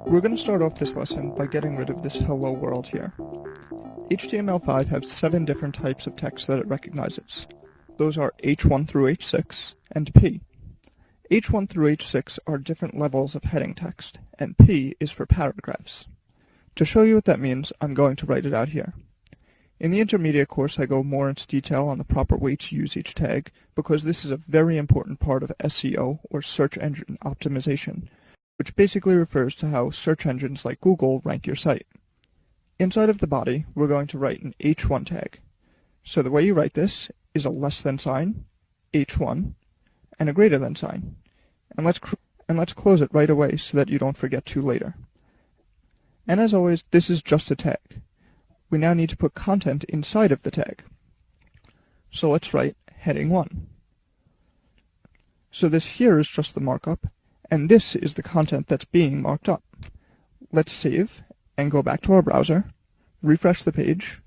We're going to start off this lesson by getting rid of this hello world here. HTML5 has 7 different types of text that it recognizes. Those are H1 through H6 and P. H1 through H6 are different levels of heading text, and P is for paragraphs. To show you what that means, I'm going to write it out here. In the intermediate course, I go more into detail on the proper way to use each tag, because this is a very important part of SEO, or search engine optimization, which basically refers to how search engines like Google rank your site. Inside of the body, we're going to write an H1 tag. So the way you write this is a less than sign, H1, and a greater than sign. And let's close it right away so that you don't forget to later. And as always, this is just a tag. We now need to put content inside of the tag. So let's write heading 1. So this here is just the markup, and this is the content that's being marked up. Let's save and go back to our browser, refresh the page,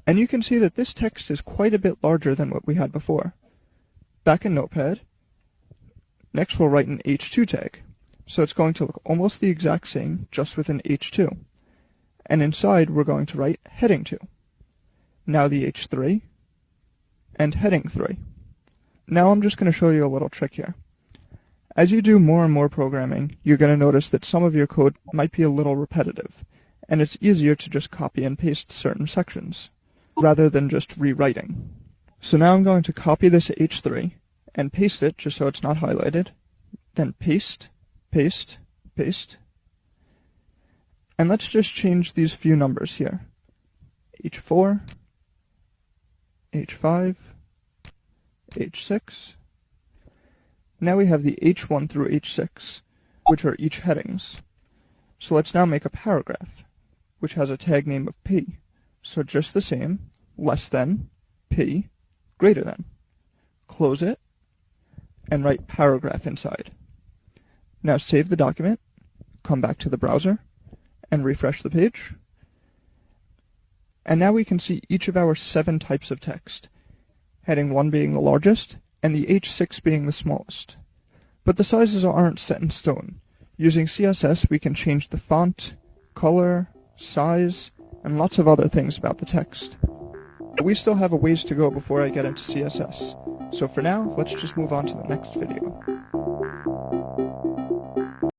and you can see that this text is quite a bit larger than what we had before. Back in Notepad, next we'll write an H2 tag. So it's going to look almost the exact same, just with an H2. And inside we're going to write heading 2. Now the H3, and heading 3. Now I'm just going to show you a little trick here. As you do more and more programming, you're going to notice that some of your code might be a little repetitive, and it's easier to just copy and paste certain sections, rather than just rewriting. So now I'm going to copy this H3, and paste it just so it's not highlighted, then paste, paste, paste, and let's just change these few numbers here. H4, H5, H6. Now we have the H1 through H6, which are each headings. So let's now make a paragraph, which has a tag name of P. So just the same, less than, P, greater than. Close it, and write paragraph inside. Now save the document, come back to the browser, and refresh the page. And now we can see each of our 7 types of text, heading 1 being the largest, and the H6 being the smallest. But the sizes aren't set in stone. Using CSS, we can change the font, color, size, and lots of other things about the text. But we still have a ways to go before I get into CSS. So for now, let's just move on to the next video.